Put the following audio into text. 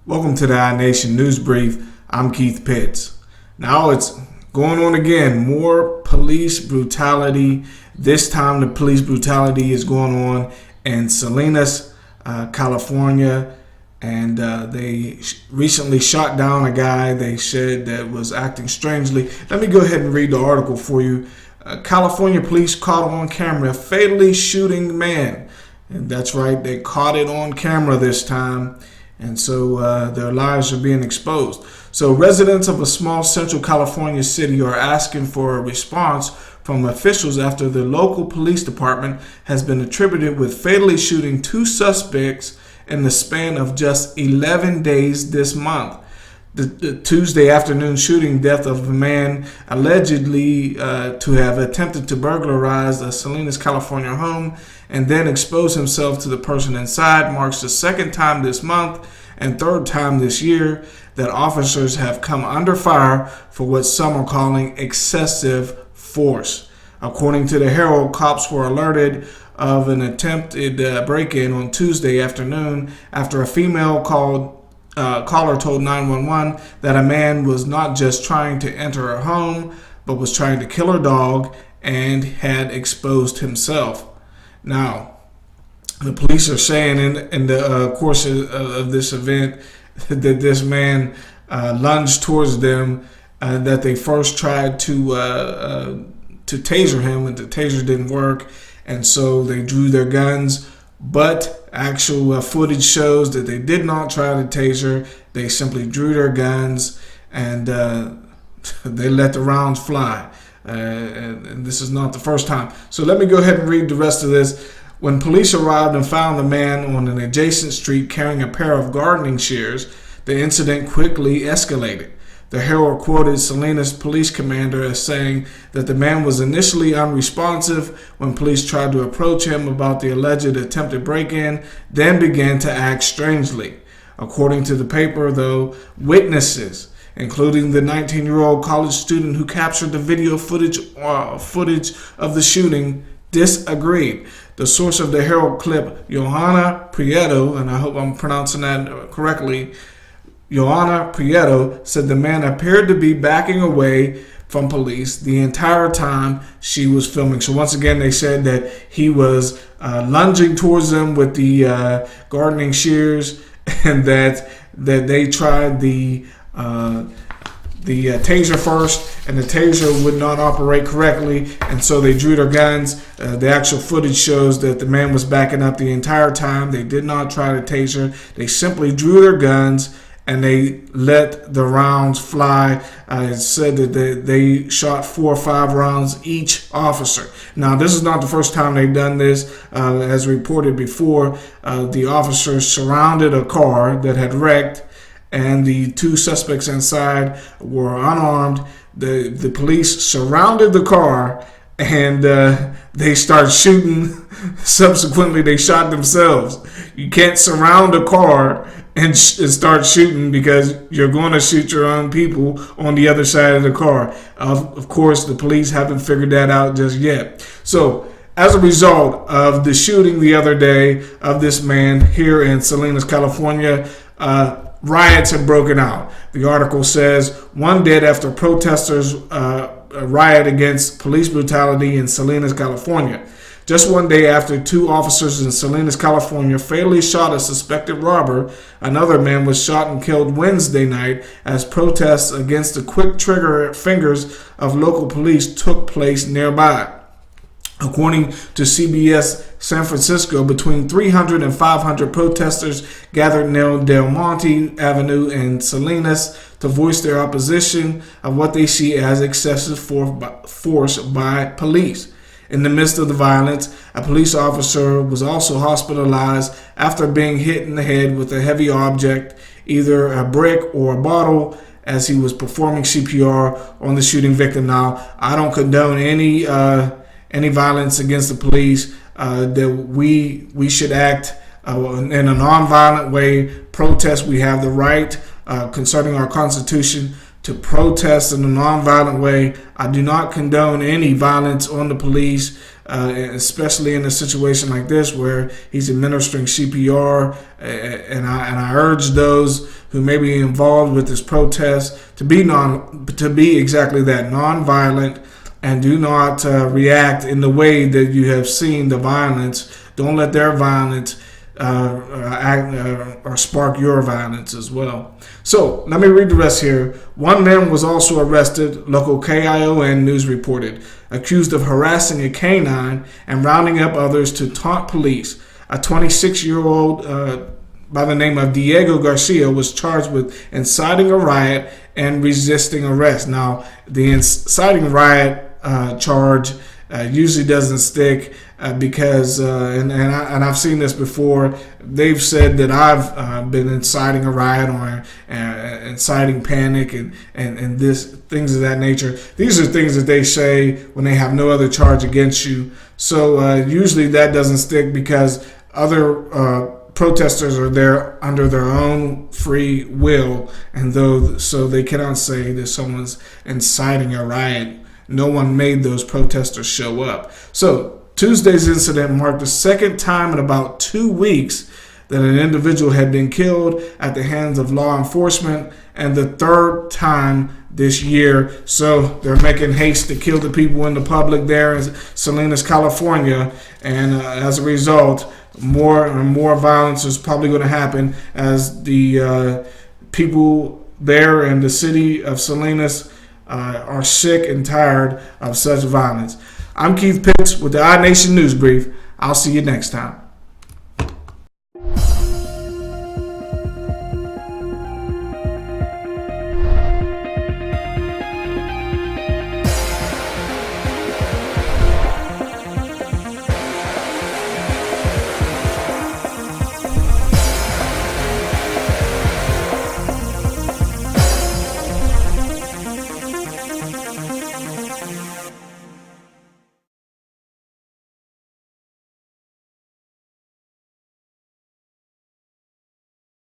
Welcome to the iNation News Brief. I'm Keith Pitts. Now it's going on again. More police brutality. This time the police brutality is going on in Salinas, California. And they recently shot down a guy they said that was acting strangely. Let me go ahead and read the article for you. California police caught on camera fatally shooting man. And that's right, they caught it on camera this time. And so their lives are being exposed. So residents of a small central California city are asking for a response from officials after the local police department has been attributed with fatally shooting two suspects in the span of just 11 days this month. The Tuesday afternoon shooting death of a man allegedly to have attempted to burglarize a Salinas, California home and then expose himself to the person inside marks the second time this month and third time this year that officers have come under fire for what some are calling excessive force. According to the Herald, cops were alerted of an attempted break-in on Tuesday afternoon after a female caller told 911 that a man was not just trying to enter her home, but was trying to kill her dog and had exposed himself. Now, the police are saying in the course of this event that this man lunged towards them, that they first tried to taser him, and the taser didn't work, and so they drew their guns. But actual footage shows that they did not try to taser. They simply drew their guns and they let the rounds fly. And this is not the first time. So let me go ahead and read the rest of this. When police arrived and found the man on an adjacent street carrying a pair of gardening shears, the incident quickly escalated. The Herald quoted Salinas police commander as saying that the man was initially unresponsive when police tried to approach him about the alleged attempted break-in, then began to act strangely. According to the paper, though, witnesses, including the 19-year-old college student who captured the video footage of the shooting, disagreed. The source of the Herald clip, Johanna Prieto, and I hope I'm pronouncing that correctly, Johanna Prieto said the man appeared to be backing away from police the entire time she was filming. So once again, they said that he was lunging towards them with the gardening shears, and that they tried the taser first, and the taser would not operate correctly, and so they drew their guns. The actual footage shows that the man was backing up the entire time. They did not try to taser. They simply drew their guns and they let the rounds fly. It said that they shot 4 or 5 rounds each officer. Now, this is not the first time they've done this. As reported before, the officers surrounded a car that had wrecked, and the 2 suspects inside were unarmed. The police surrounded the car, and they started shooting. Subsequently, they shot themselves. You can't surround a car and start shooting, because you're going to shoot your own people on the other side of the car. Of course, the police haven't figured that out just yet. So, as a result of the shooting the other day of this man here in Salinas, California, riots have broken out. The article says 1 dead after protesters riot against police brutality in Salinas, California. Just 1 day after 2 officers in Salinas, California fatally shot a suspected robber, another man was shot and killed Wednesday night as protests against the quick trigger fingers of local police took place nearby. According to CBS San Francisco, between 300 and 500 protesters gathered near Del Monte Avenue in Salinas to voice their opposition of what they see as excessive force by police. In the midst of the violence, a police officer was also hospitalized after being hit in the head with a heavy object, either a brick or a bottle, as he was performing CPR on the shooting victim. Now, I don't condone any violence against the police. That we should act in a nonviolent way. Protest. We have the right concerning our Constitution to protest in a nonviolent way. I do not condone any violence on the police, especially in a situation like this where he's administering CPR. And I urge those who may be involved with this protest to be exactly that, nonviolent, and do not react in the way that you have seen the violence. Don't let their violence or spark your violence as well. So let me read the rest here. One man was also arrested, local KION News reported, accused of harassing a canine and rounding up others to taunt police. A 26-year-old by the name of Diego Garcia was charged with inciting a riot and resisting arrest. Now, the inciting riot charge usually doesn't stick because, and I've seen this before. They've said that I've been inciting a riot or inciting panic and this things of that nature. These are things that they say when they have no other charge against you. So usually that doesn't stick because other protesters are there under their own free will, and so they cannot say that someone's inciting a riot. No one made those protesters show up. So Tuesday's incident marked the second time in about 2 weeks that an individual had been killed at the hands of law enforcement, and the third time this year. So they're making haste to kill the people in the public there in Salinas, California, and as a result, more and more violence is probably going to happen as the people there in the city of Salinas are sick and tired of such violence. I'm Keith Pitts with the iNation News Brief. I'll see you next time.